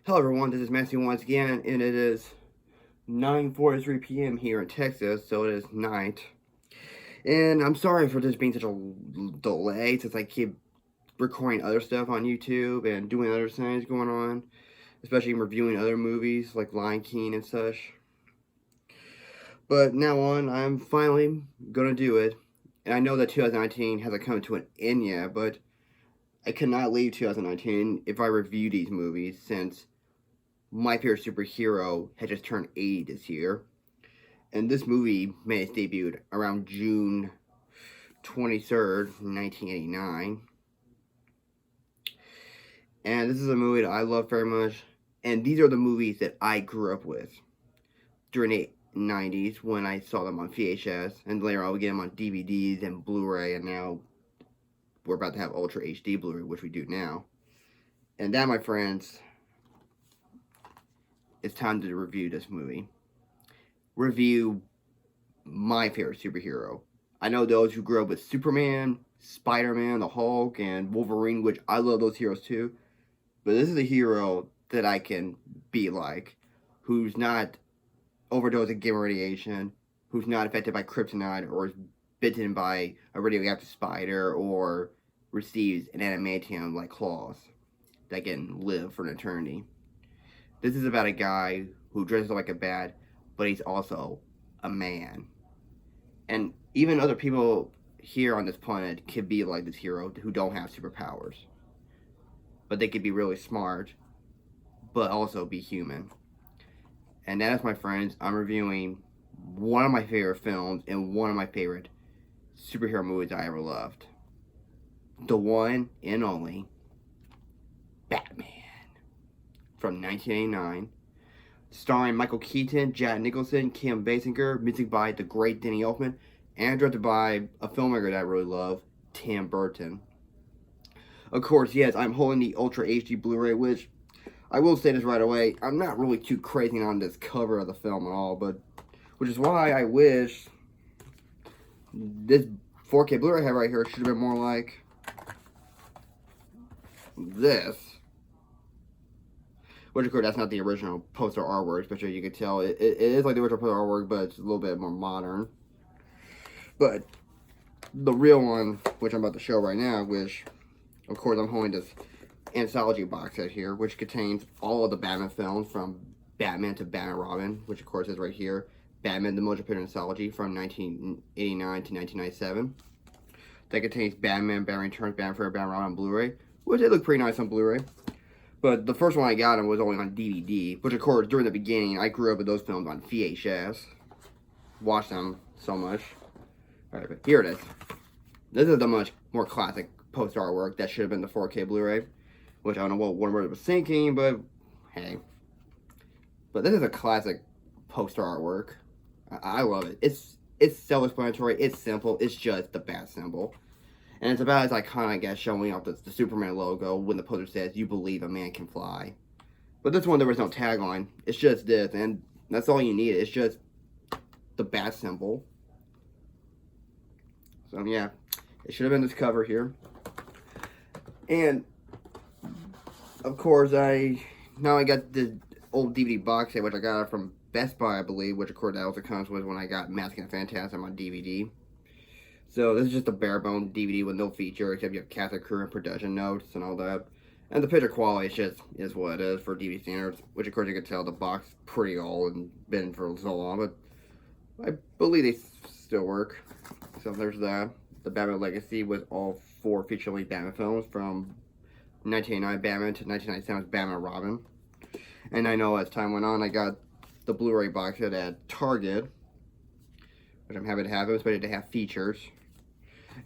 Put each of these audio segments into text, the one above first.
Hello everyone, this is Matthew once again, and it is 9:43 p.m. here in Texas, so it is night. And I'm sorry for this being such a delay, since I keep recording other stuff on YouTube and doing other things going on, especially reviewing other movies like Lion King and such. But now on, I'm finally gonna do it, and I know that 2019 hasn't come to an end yet, but I cannot leave 2019 if I review these movies, since my favorite superhero had just turned 80 this year. And this movie made its debut around June 23rd, 1989. And this is a movie that I love very much. And these are the movies that I grew up with during the 90s when I saw them on VHS. And later I would get them on DVDs and Blu-ray. And now we're about to have Ultra HD Blu-ray, which we do now. And that, my friends, it's time to review this movie. Review my favorite superhero. I know those who grew up with Superman, Spider-Man, the Hulk, and Wolverine, which I love those heroes too. But this is a hero that I can be like, who's not overdosing gamma radiation, who's not affected by kryptonite, or is bitten by a radioactive spider, or receives an adamantium like claws that can live for an eternity. This is about a guy who dresses like a bat, but he's also a man. And even other people here on this planet could be like this hero who don't have superpowers. But they could be really smart, but also be human. And that is, my friends, I'm reviewing one of my favorite films and one of my favorite superhero movies I ever loved. The one and only Batman from 1989, starring Michael Keaton, Jack Nicholson, Kim Basinger, music by the great Danny Elfman, and directed by a filmmaker that I really love, Tim Burton. Of course, yes, I'm holding the Ultra HD Blu-ray, which I will say this right away, I'm not really too crazy on this cover of the film at all, but which is why I wish this 4K Blu-ray I have right here should have been more like this. Which, of course, that's not the original poster artwork, but you can tell it is like the original poster artwork, but it's a little bit more modern. But the real one, which I'm about to show right now, which, of course, I'm holding this anthology box set here, which contains all of the Batman films from Batman to Batman Robin, which, of course, is right here. Batman, the Motion Picture Anthology from 1989 to 1997. That contains Batman, Batman Returns, Batman Forever, Batman Robin on Blu-ray, which they look pretty nice on Blu-ray. But the first one I got was only on DVD, which, of course, during the beginning, I grew up with those films on VHS. Watched them so much. Alright, but here it is. This is the much more classic poster artwork that should have been the 4K Blu-ray, which I don't know what Warner Bros. Was thinking, but hey. But this is a classic poster artwork. I love it. It's self-explanatory. It's simple. It's just the bat symbol. And it's about as iconic as showing off the Superman logo when the poster says, "You believe a man can fly." But this one, there was no tagline. It's just this, and that's all you need. It's just the bat symbol. So, yeah. It should have been this cover here. And, of course, I got the old DVD box set, which I got from Best Buy, I believe, which, of course, that also comes with when I got Mask and the Phantasm on DVD. So this is just a bare bone DVD with no feature, except you have cast and crew and production notes and all that. And the picture quality is what it is for DVD standards, which of course you can tell the box is pretty old and been for so long, but I believe they still work. So there's that. The Batman Legacy with all 4 feature-length Batman films from 1989 Batman to 1997's Batman Robin. And I know as time went on, I got the Blu-ray box set at Target, which I'm happy to have. It was better to have features.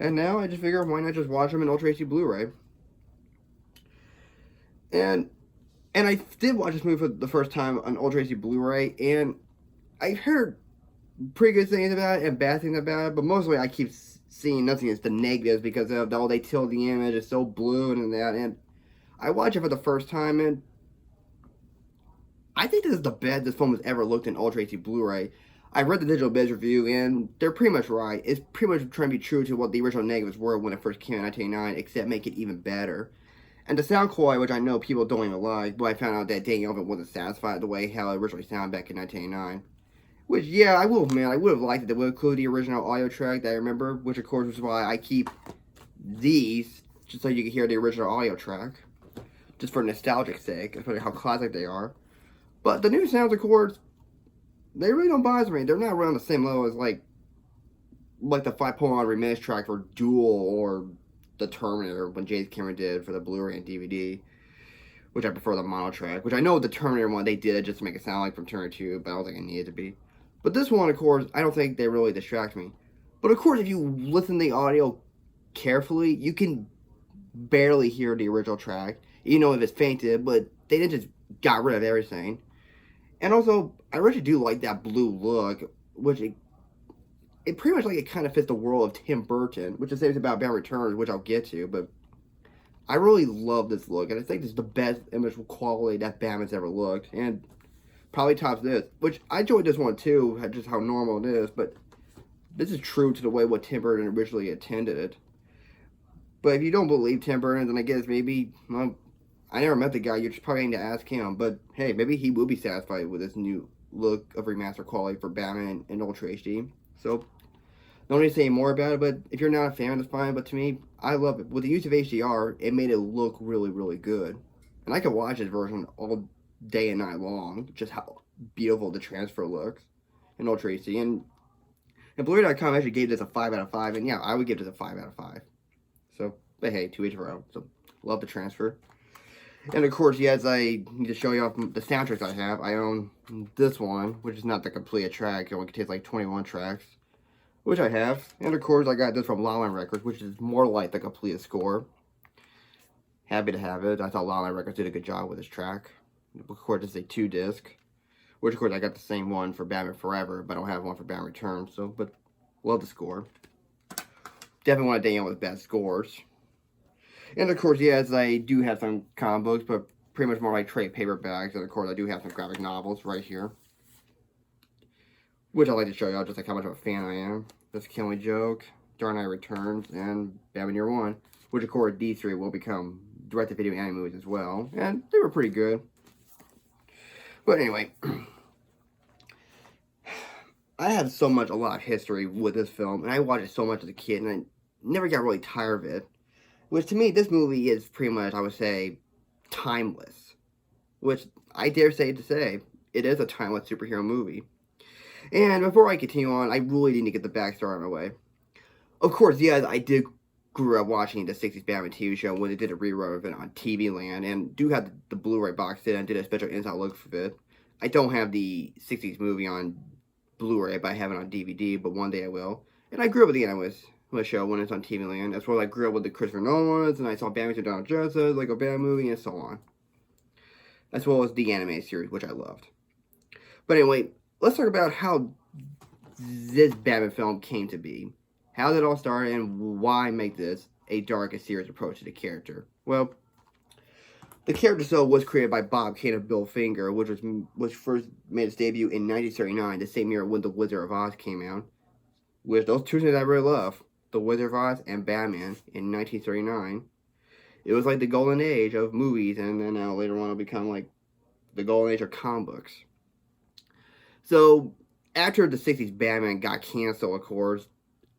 And now I just figure, why not just watch them in Ultra HD Blu-ray? And I did watch this movie for the first time on Ultra HD Blu-ray, and I heard pretty good things about it and bad things about it, but mostly I keep seeing nothing as the negatives because of all they tilt the image, it's so blue and that. And I watched it for the first time, and I think this is the best this film has ever looked in Ultra HD Blu-ray. I read the Digital Biz review, and they're pretty much right. It's pretty much trying to be true to what the original negatives were when it first came out in 1989, except make it even better. And the sound quality, which I know people don't even like, but I found out that Danny Elfman wasn't satisfied the way how it originally sounded back in 1989. Which, yeah, I will admit, I would have liked it. They would include the original audio track that I remember, which of course is why I keep these, just so you can hear the original audio track. Just for nostalgic sake, especially how classic they are. But the new sounds, of course, they really don't bother me. They're not around the same level as, like the 5.1 remix track for Duel or the Terminator when James Cameron did for the Blu-ray and DVD, which I prefer the mono track, which I know the Terminator one they did just to make it sound like from Terminator 2, but I don't think it needed to be. But this one, of course, I don't think they really distract me. But of course, if you listen to the audio carefully, you can barely hear the original track. You know if it's fainted, but they didn't just got rid of everything. And also, I really do like that blue look, which it pretty much like it kind of fits the world of Tim Burton, which is about Batman Returns, which I'll get to, but I really love this look, and I think this is the best image quality that Batman's ever looked, and probably tops this, which I enjoyed this one too, just how normal it is, but this is true to the way what Tim Burton originally intended it. But if you don't believe Tim Burton, then I guess maybe, well, I never met the guy, you just probably need to ask him, but hey, maybe he will be satisfied with this new look of remastered quality for Batman in Ultra HD. So, don't need to say more about it, but if you're not a fan, that's fine. But to me, I love it. With the use of HDR, it made it look really, really good. And I could watch this version all day and night long, just how beautiful the transfer looks in Ultra HD. And Blu-ray.com actually gave this a 5 out of 5, and yeah, I would give this a 5 out of 5. So, but hey, to each their own. So, love the transfer. And of course, yes, I need to show you off the soundtracks I have. I own this one, which is not the complete track. It only contains like 21 tracks, which I have. And of course, I got this from La La Land Records, which is more like the complete score. Happy to have it. I thought La La Land Records did a good job with this track. Of course, it's a 2-disc, which of course I got the same one for Batman Forever, but I don't have one for Batman Returns. So, but love the score. Definitely want to dang out with bad scores. And of course, yes, I do have some comic books, but pretty much more like trade paperbacks. And of course, I do have some graphic novels right here, which I'd like to show y'all just like how much of a fan I am. This Killing Joke, Dark Knight Returns, and Batman Year One, which of course these three will become direct-to-video anime movies as well, and they were pretty good. But anyway, I have a lot of history with this film, and I watched it so much as a kid, and I never got really tired of it. Which to me, this movie is pretty much, I would say, timeless. Which I dare say it is a timeless superhero movie. And before I continue on, I really need to get the backstory on my way. Of course, yes, I did grew up watching the 60s Batman TV show when they did a rerun of it on TV Land, and do have the Blu-ray box set and did a special inside look for it. I don't have the 60s movie on Blu-ray, but I have it on DVD, but one day I will. And I grew up with the animals. The show when it's on TV Land. That's where I grew up with the Christopher Nolan ones, and I saw Batman to Donald Justice, Lego Batman movie, and so on. As well as the anime series, which I loved. But anyway, let's talk about how this Batman film came to be. How did it all start, and why make this a dark and serious approach to the character? Well, the character itself was created by Bob Kane of Bill Finger, which first made its debut in 1939, the same year when The Wizard of Oz came out. Which those two things I really love. The Wizard of Oz and Batman in 1939. It was like the golden age of movies, and then later on it'll become like the golden age of comic books. So, after the 60s Batman got canceled, of course,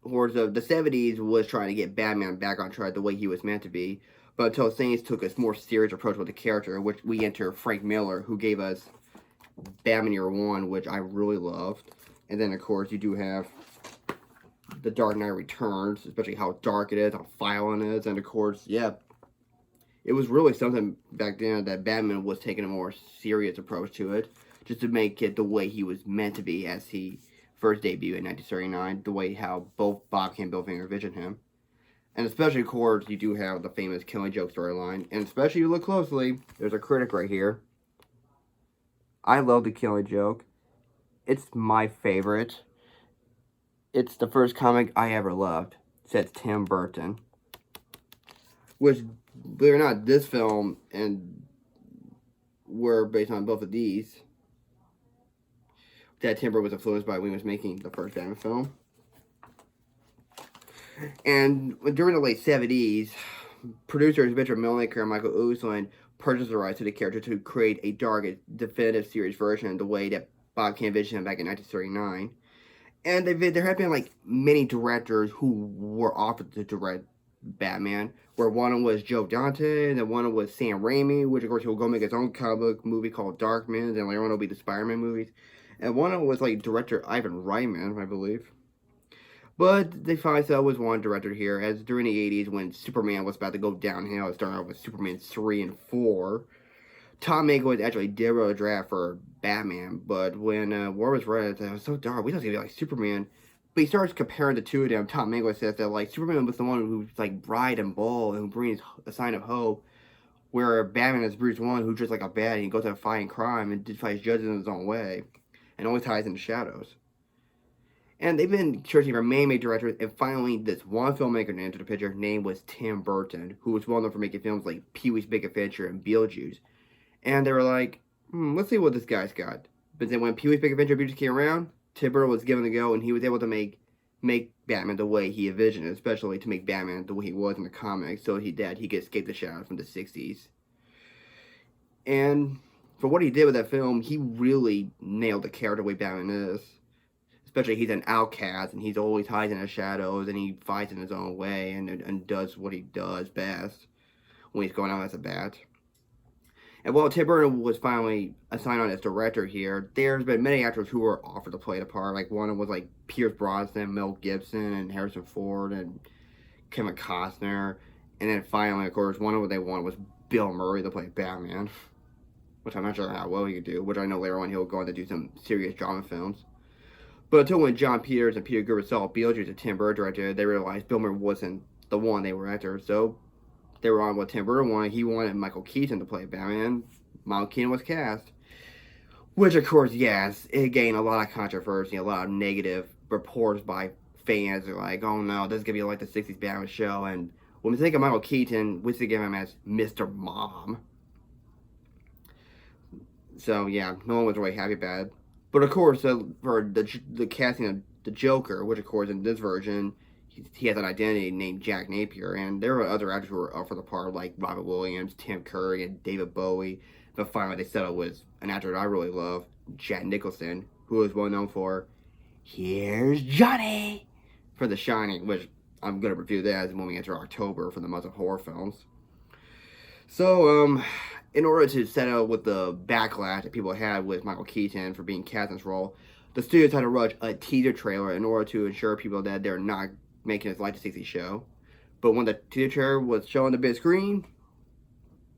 the 70s was trying to get Batman back on track the way he was meant to be, but until things took a more serious approach with the character, which we enter Frank Miller, who gave us Batman Year One, which I really loved. And then, of course, you do have The Dark Knight Returns, especially how dark it is, how violent it is, and of course, yeah, it was really something back then that Batman was taking a more serious approach to it, just to make it the way he was meant to be as he first debuted in 1939, the way how both Bob Kane and Bill Finger envisioned him. And especially, of course, you do have the famous Killing Joke storyline, and especially if you look closely, there's a critic right here. I love the Killing Joke. It's my favorite. It's the first comic I ever loved, says Tim Burton. Which, believe it or not, this film and were based on both of these. That Tim Burton was influenced by when he was making the first Batman film. And during the late 70s, producers Richard Milniker and Michael Uslan purchased the rights to the character to create a dark, definitive series version the way that Bob Kane envisioned back in 1939. And there have been like many directors who were offered to direct Batman, where one of them was Joe Dante, and then one of them was Sam Raimi, which of course he'll go make his own comic book movie called Darkman, and later on it'll be the Spider-Man movies. And one of them was like director Ivan Reitman, I believe. But they finally settled with one director here, as during the 80s when Superman was about to go downhill, starting off with Superman 3 and 4. Tom Mankiewicz actually did wrote a draft for Batman, but when War was read, it was so dark. We thought it was gonna be like Superman, but he starts comparing the two of them. Tom Mankiewicz says that like Superman was the one who's like bright and bold and who brings a sign of hope, where Batman is Bruce Wayne, who's just like a bad and he goes out fighting crime and fights judges in his own way, and always hides in the shadows. And they've been searching for many directors, and finally this one filmmaker entered the picture. His name was Tim Burton, who was well known for making films like Pee-wee's Big Adventure and Beetlejuice. And they were like, let's see what this guy's got. But then when Pee-wee's Big Adventure Beetlejuice came around, Tim Burton was given a go, and he was able to make Batman the way he envisioned it, especially to make Batman the way he was in the comics, so he could escape the shadows from the 60s. And for what he did with that film, he really nailed the character the way Batman is. Especially he's an outcast, and he's always hides in the shadows, and he fights in his own way, and does what he does best when he's going out as a bat. And while Tim Burton was finally assigned on as director here, there's been many actors who were offered to play the part. Like one of them was like Pierce Brosnan, Mel Gibson, and Harrison Ford, and Kevin Costner. And then finally, of course, one of what they wanted was Bill Murray to play Batman, which I'm not sure how well he could do, which I know later on he'll go on to do some serious drama films. But until when John Peters and Peter Gilbert saw Beetlejuice and Tim Burton directed, they realized Bill Murray wasn't the one they were after. So they were on what Tim Burton wanted. He wanted Michael Keaton to play Batman. Michael Keaton was cast. Which, of course, yes, it gained a lot of controversy, a lot of negative reports by fans. They're like, oh no, this is going to be like the 60s Batman show. And when we think of Michael Keaton, we think of him as Mr. Mom. So, yeah, no one was really happy about it. But of course, for the casting of the Joker, which of course in this version, he has an identity named Jack Napier, and there were other actors who were up for the part, like Robert Williams, Tim Curry, and David Bowie. But finally, they settled with an actor that I really love, Jack Nicholson, who is well known for "Here's Johnny" for The Shining, which I'm going to review that when we enter October for the month of horror films. So, in order to settle with the backlash that people had with Michael Keaton for being cast in this role, the studios had to rush a teaser trailer in order to ensure people that they're not making this like the 60s show. But when the teaser trailer was shown on the big screen,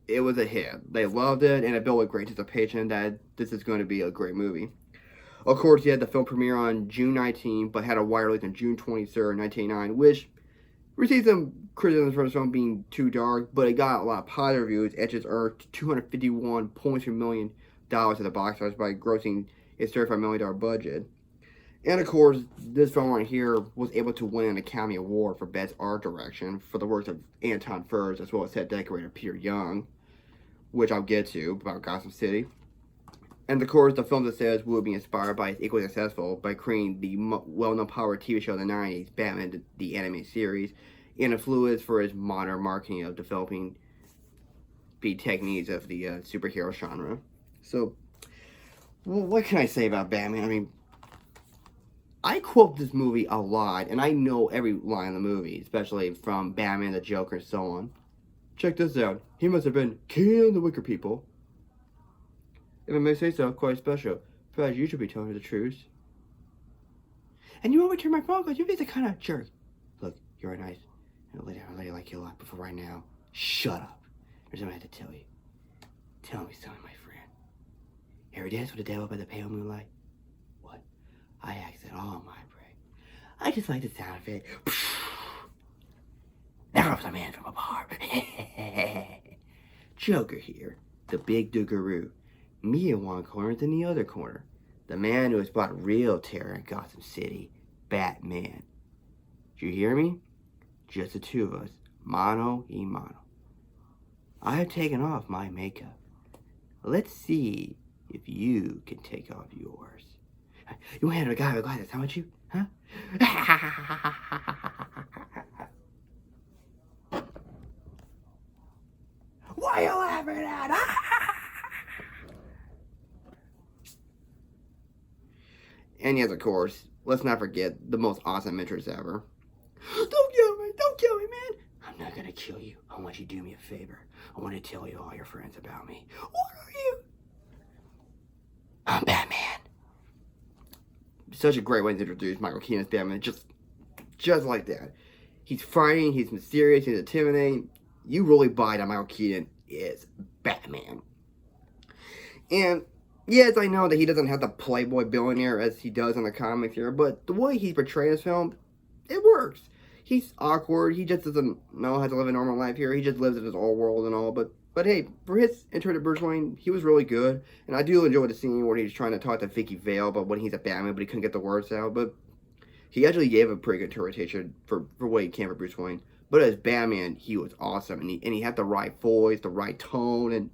it was a hit. They loved it, and it built with great anticipation that this is going to be a great movie. Of course, you had the film premiere on June 19, but had a wide release on June 23rd, 1989, which received some criticism for the film being too dark, but it got a lot of positive reviews. It just earned $251.3 million at the box office by grossing its $35 million budget. And of course, this film right here was able to win an Academy Award for Best Art Direction for the works of Anton Furst, as well as set decorator Peter Young, which I'll get to about Gotham City. And of course, the film that says will be inspired by is equally successful by creating the well-known Power TV show of the 90s, Batman the Animated Series, and influence for his modern marketing of developing the techniques of the superhero genre. So, well, what can I say about Batman? I mean, I quote this movie a lot, and I know every line in the movie, especially from Batman, the Joker, and so on. Check this out. He must have been king of the wicked people. If I may say so, quite special. Perhaps you should be telling me the truth. And you won't return my phone calls. You're just a kind of jerk. Look, you're nice. And a lady like you a lot, but for right now, shut up. There's something I have to tell you. Tell me something, my friend. Ever dance with the devil by the pale moonlight? What? I asked it all my brain. I just like the sound of it. There comes a man from a bar. Joker here, the big Dougaroo. Me in one corner, then the other corner. The man who has brought real terror in Gotham City, Batman. Did you hear me? Just the two of us, mano y mano. I have taken off my makeup. Let's see if you can take off yours. You want to handle a guy with glasses, how about you? Huh? I figured it out. And yes, of course, let's not forget the most awesome entrance ever. Don't kill me, man. I'm not gonna kill you. I want you to do me a favor. I want to tell you all your friends about me. What are you? I'm Batman. Such a great way to introduce Michael Keaton as Batman, just like that. He's fighting, he's mysterious, he's intimidating. You really buy that Michael Keaton is Batman. And yes, I know that he doesn't have the playboy billionaire as he does in the comics here, but the way he's portrayed his film, it works. He's awkward, he just doesn't know how to live a normal life here, he just lives in his old world and all, but hey, for his intro to Bruce Wayne, he was really good, and I do enjoy the scene where he's trying to talk to Vicky Vale about when he's a Batman, but he couldn't get the words out, but he actually gave a pretty good interpretation for what he can for Bruce Wayne. But as Batman, he was awesome, and he had the right voice, the right tone, and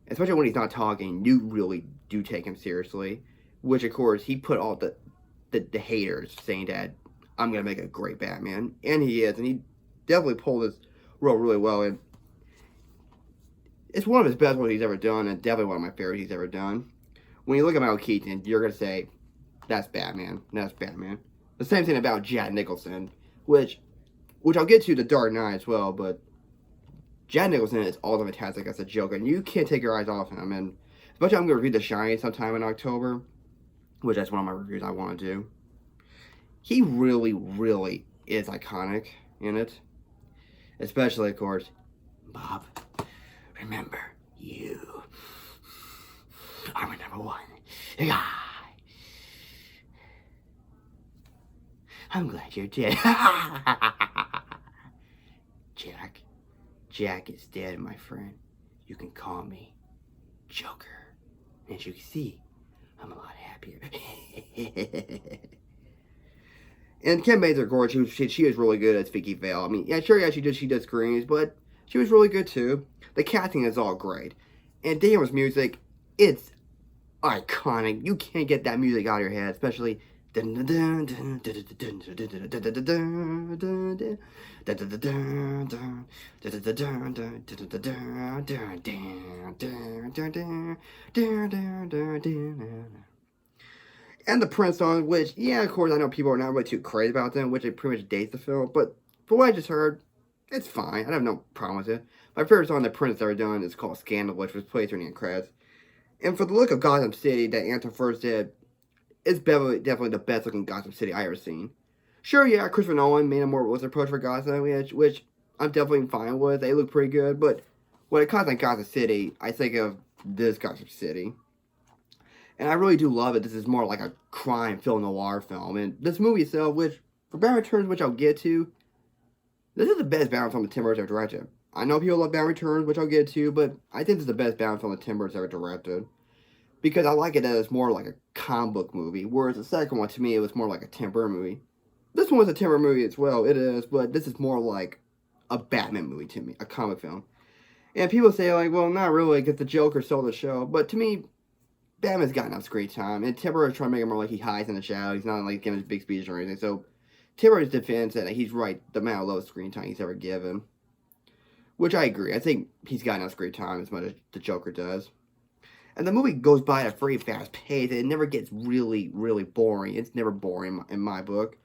especially when he's not talking, you really do take him seriously. Which, of course, he put all the haters saying that I'm going to make a great Batman. And he is, and he definitely pulled his role really well. And it's one of his best ones he's ever done, and definitely one of my favorites he's ever done. When you look at Michael Keaton, you're going to say, that's Batman. That's Batman. The same thing about Jack Nicholson, which I'll get to the Dark Knight as well, but Jack Nicholson is also fantastic as a Joker, and you can't take your eyes off him. And especially I'm going to review The Shining sometime in October, which that's one of my reviews I want to do. He really, really is iconic in it. Especially, of course, Bob, remember, you are my number one guy. I'm glad you're dead. Jack is dead, my friend. You can call me Joker. And as you can see, I'm a lot happier. And Kim Basinger, of course, she was really good as Vicky Vale. I mean, yeah, sure, yeah, she does screams, but she was really good too. The casting is all great. And Daniel's music, it's iconic. You can't get that music out of your head, especially and the Prince song, which, yeah, of course, I know people are not really too crazy about them, which it pretty much dates the film, but for what I just heard, it's fine. I have no problem with it. My favorite song that Prince ever done is called Scandal, which was played during the credits. And for the look of Gotham City that Anthem first did, it's definitely the best looking Gotham City I ever seen. Sure, yeah, Christopher Nolan made a more realistic approach for Gotham, which I'm definitely fine with. They look pretty good, but when it comes to Gotham City, I think of this Gotham City. And I really do love it. This is more like a crime film noir film. And this movie itself, which, for Batman Returns, which I'll get to, this is the best Batman film that Tim Burton ever directed. I know people love Batman Returns, which I'll get to, but I think this is the best Batman film that Tim Burton's ever directed. Because I like it as more like a comic book movie, whereas the second one, to me, it was more like a Tim Burton movie. This one was a Tim Burton movie as well, it is, but this is more like a Batman movie to me, a comic film. And people say, like, well, not really, because the Joker stole the show, but to me, Batman's got enough screen time, and Tim Burton's trying to make it more like he hides in the shadows, he's not like giving his big speech or anything, so Tim Burton's defense that he's right, the amount of low screen time he's ever given. Which I agree, I think he's got enough screen time as much as the Joker does. And the movie goes by at a very fast pace. It never gets really, really boring. It's never boring in my book.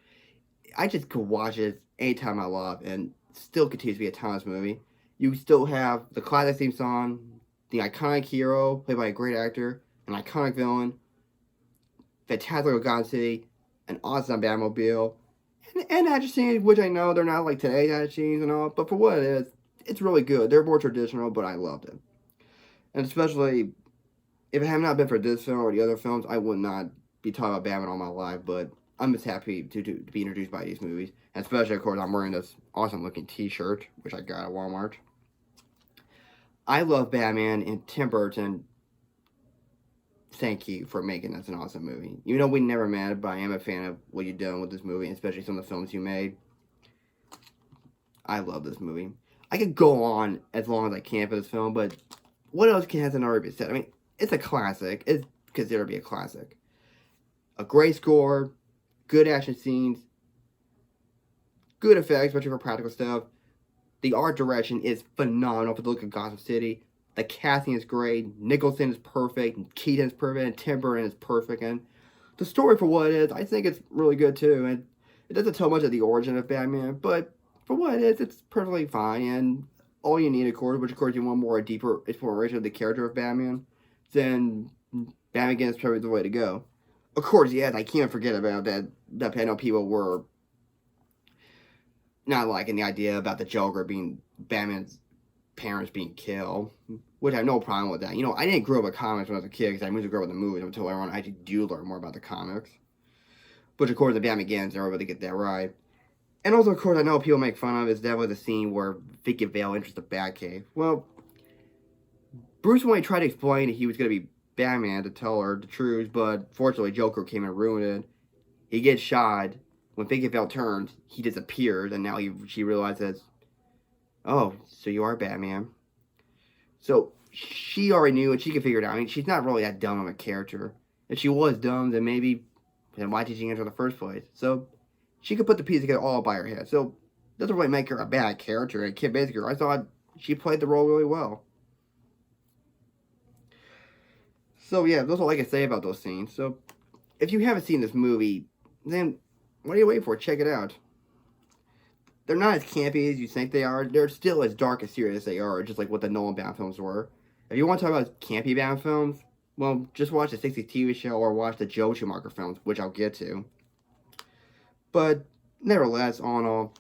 I just could watch it anytime I love and still continues to be a timeless movie. You still have the classic theme song, the iconic hero played by a great actor, an iconic villain, fantastic Gotham City, an awesome Batmobile, and action scenes, which I know they're not like today's action scenes and all, but for what it is, it's really good. They're more traditional, but I loved it. And especially, if it had not been for this film or the other films, I would not be talking about Batman all my life, but I'm just happy to be introduced by these movies. And especially, of course, I'm wearing this awesome looking t-shirt, which I got at Walmart. I love Batman, and Tim Burton, thank you for making this an awesome movie. You know, we never met, but I am a fan of what you've done with this movie, especially some of the films you made. I love this movie. I could go on as long as I can for this film, but what else hasn't already been said? I mean, it's a classic. It's considered to be a classic. A great score, good action scenes, good effects, especially for practical stuff. The art direction is phenomenal for the look of Gotham City. The casting is great. Nicholson is perfect. And Keaton is perfect. And Tim Burton is perfect. And the story, for what it is, I think it's really good too. And it doesn't tell much of the origin of Batman, but for what it is, it's perfectly fine. And all you need, of course, which of course you want more a deeper exploration of the character of Batman, then Batman Begins is probably the way to go. Of course, yes, I can't forget about that I know people were not liking the idea about the Joker being Batman's parents being killed, which I have no problem with that. You know, I didn't grow up with comics when I was a kid because I moved to grow up with the movies until everyone actually do learn more about the comics. Which, of course, the Batman Begins, they're able to get that right. And also, of course, I know people make fun of is that was the scene where Vicky Vale enters the Batcave. Well, Bruce Wayne tried to explain that he was going to be Batman to tell her the truth, but fortunately, Joker came and ruined it. He gets shot. When Vicky Vale turns, he disappears, and now she realizes, oh, so you are Batman. So she already knew, and she could figure it out. I mean, she's not really that dumb of a character. If she was dumb, then why did she enter in the first place? So she could put the pieces together all by her head. So it doesn't really make her a bad character. And Kim Basinger, I thought she played the role really well. So yeah, that's all I can say about those scenes. So if you haven't seen this movie, then what are you waiting for? Check it out. They're not as campy as you think they are. They're still as dark and serious as they are, just like what the Nolan Batman films were. If you want to talk about campy Batman films, well, just watch the 60s TV show or watch the Joe Schumacher films, which I'll get to. But nevertheless, all in all,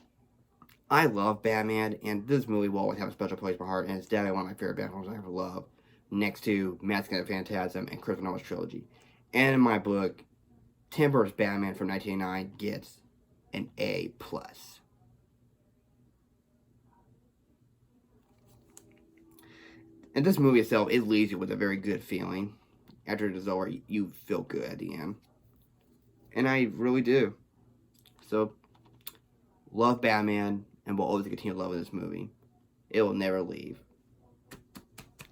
I love Batman, and this movie will always have a special place in my heart, and it's definitely one of my favorite Batman films I ever love, next to Mask of the Phantasm and Christopher Nolan's trilogy. And in my book, Tim Burton's Batman from 1989 gets an A+. And this movie itself, it leaves you with a very good feeling. After it is over, you feel good at the end. And I really do. So, love Batman, and will always continue loving this movie. It will never leave.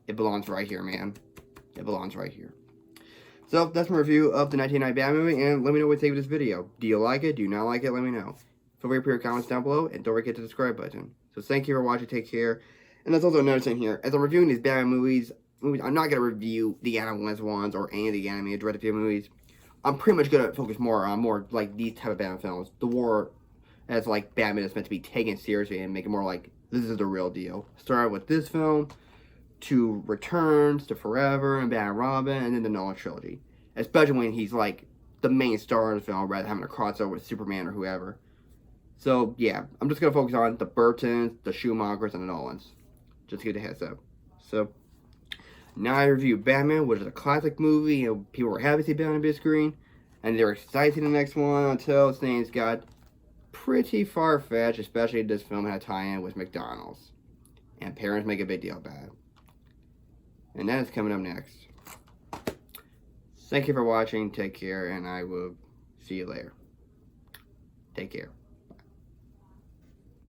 It belongs right here, man. It belongs right here. So, that's my review of the 1990 Batman movie, and let me know what you think of this video. Do you like it? Do you not like it? Let me know. Feel free to put your comments down below, and don't forget to subscribe button. So, thank you for watching. Take care. And that's also another thing here. As I'm reviewing these Batman movies, I'm not going to review the Adam West ones or any of the animated direct-to-video movies. I'm pretty much going to focus more on like these type of Batman films. The war as like Batman is meant to be taken seriously and make it more like this is the real deal. Started with this film, to Returns, to Forever, and Batman Robin, and then the Nolan trilogy. Especially when he's like the main star of the film rather than having a crossover with Superman or whoever. So yeah, I'm just going to focus on the Burtons, the Schumachers, and the Nolans. Just to get a heads up. So, now I review Batman, which is a classic movie, and people were happy to see Batman on the big screen, and they're excited to see the next one until things got pretty far-fetched, especially if this film had a tie-in with McDonald's. And parents make a big deal about it. And that is coming up next. Thank you for watching, take care, and I will see you later. Take care.